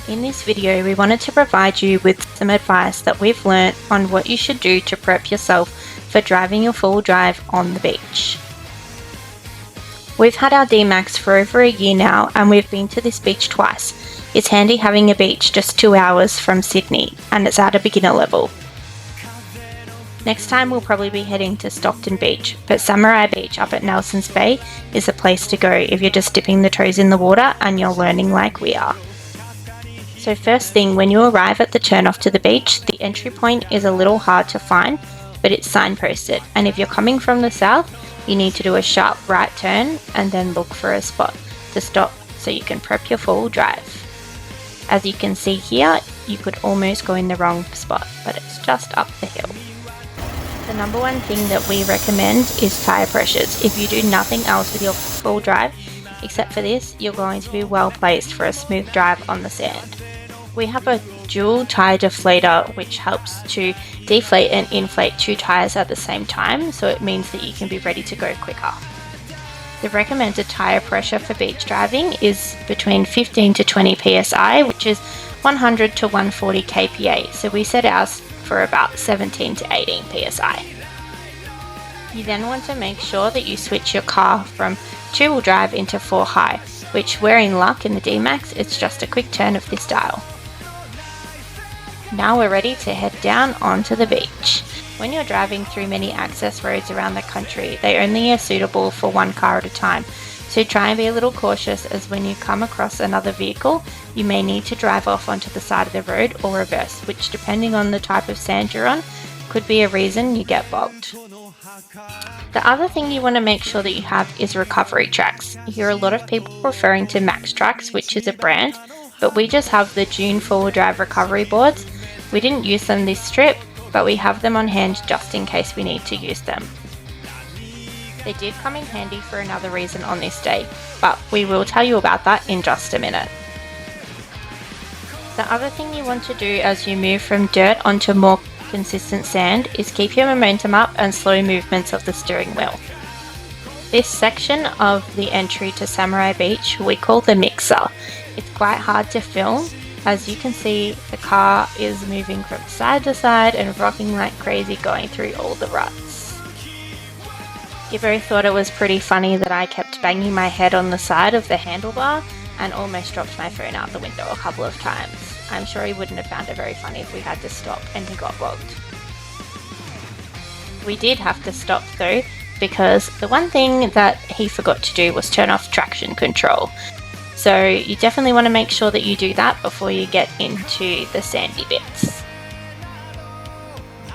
In this video, we wanted to provide you with some advice that we've learnt on what you should do to prep yourself for driving your full drive on the beach. We've had our D-Max for over a year now and we've been to this beach twice. It's handy having a beach just 2 hours from Sydney and it's at a beginner level. Next time we'll probably be heading to Stockton Beach, but Samurai Beach up at Nelson's Bay is a place to go if you're just dipping the toes in the water and you're learning like we are. So first thing, when you arrive at the turn-off to the beach, the entry point is a little hard to find, but it's signposted, and if you're coming from the south, you need to do a sharp right turn and then look for a spot to stop so you can prep your full drive. As you can see here, you could almost go in the wrong spot, but it's just up the hill. The number one thing that we recommend is tyre pressures. If you do nothing else with your full drive, except for this, you're going to be well placed for a smooth drive on the sand. We have a dual tyre deflator which helps to deflate and inflate 2 tyres at the same time, so it means that you can be ready to go quicker. The recommended tyre pressure for beach driving is between 15 to 20 psi, which is 100 to 140 kPa, so we set ours for about 17 to 18 psi. You then want to make sure that you switch your car from 2-wheel drive into 4-high, which we're in luck in the D-Max, it's just a quick turn of this dial. Now we're ready to head down onto the beach. When you're driving through many access roads around the country, they only are suitable for one car at a time, so try and be a little cautious as when you come across another vehicle, you may need to drive off onto the side of the road or reverse, which depending on the type of sand you're on, could be a reason you get bogged. The other thing you want to make sure that you have is recovery tracks. You hear a lot of people referring to Maxtrax, which is a brand, but we just have the Dune 4-wheel drive recovery boards. We didn't use them this trip, but we have them on hand just in case we need to use them. They did come in handy for another reason on this day, but we will tell you about that in just a minute. The other thing you want to do as you move from dirt onto more consistent sand is keep your momentum up and slow movements of the steering wheel. This section of the entry to Samurai Beach we call the mixer. It's quite hard to film. As you can see, the car is moving from side to side and rocking like crazy going through all the ruts. Gibbo thought it was pretty funny that I kept banging my head on the side of the handlebar and almost dropped my phone out the window a couple of times. I'm sure he wouldn't have found it very funny if we had to stop and he got bogged. We did have to stop though, because the one thing that he forgot to do was turn off traction control. So you definitely want to make sure that you do that before you get into the sandy bits.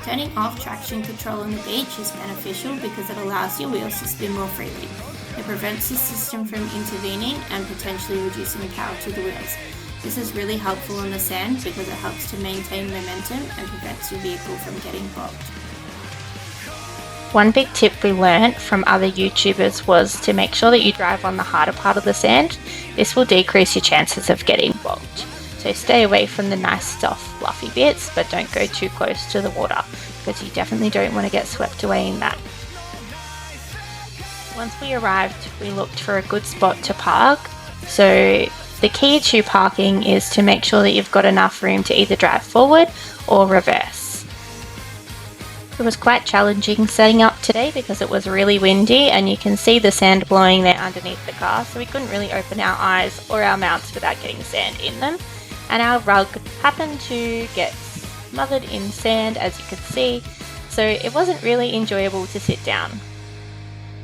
Turning off traction control on the beach is beneficial because it allows your wheels to spin more freely. It prevents the system from intervening and potentially reducing power to the wheels. This is really helpful on the sand because it helps to maintain momentum and prevents your vehicle from getting bogged. One big tip we learned from other YouTubers was to make sure that you drive on the harder part of the sand. This will decrease your chances of getting bogged. So stay away from the nice soft fluffy bits, but don't go too close to the water because you definitely don't want to get swept away in that. Once we arrived, we looked for a good spot to park. So the key to parking is to make sure that you've got enough room to either drive forward or reverse. It was quite challenging setting up today because it was really windy and you can see the sand blowing there underneath the car, so we couldn't really open our eyes or our mouths without getting sand in them. And our rug happened to get smothered in sand, as you could see, so it wasn't really enjoyable to sit down.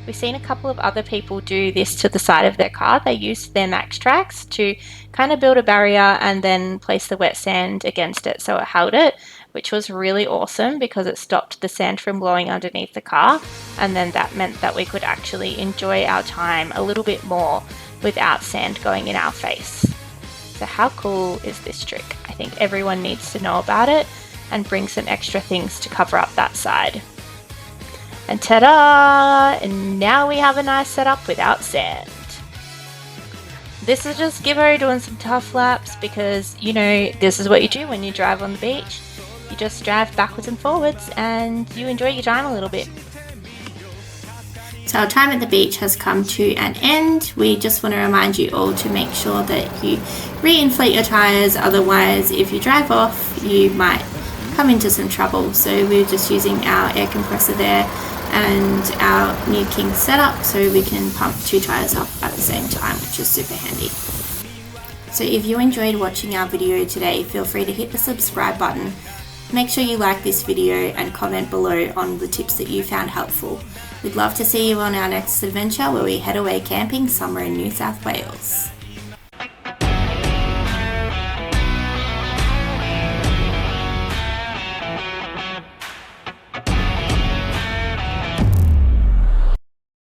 We've seen a couple of other people do this to the side of their car. They used their Maxtrax to kind of build a barrier and then place the wet sand against it so it held it, which was really awesome because it stopped the sand from blowing underneath the car, and then that meant that we could actually enjoy our time a little bit more without sand going in our face. So how cool is this trick? I think everyone needs to know about it and bring some extra things to cover up that side. And ta-da! And now we have a nice setup without sand. This is just Gibbo doing some tough laps because, you know, this is what you do when you drive on the beach. You just drive backwards and forwards and you enjoy your time a little bit. So our time at the beach has come to an end. We just want to remind you all to make sure that you re-inflate your tyres, otherwise if you drive off you might come into some trouble. So we're just using our air compressor there and our new King setup so we can pump 2 tyres up at the same time, which is super handy. So if you enjoyed watching our video today, feel free to hit the subscribe button. Make sure you like this video and comment below on the tips that you found helpful. We'd love to see you on our next adventure where we head away camping somewhere in New South Wales.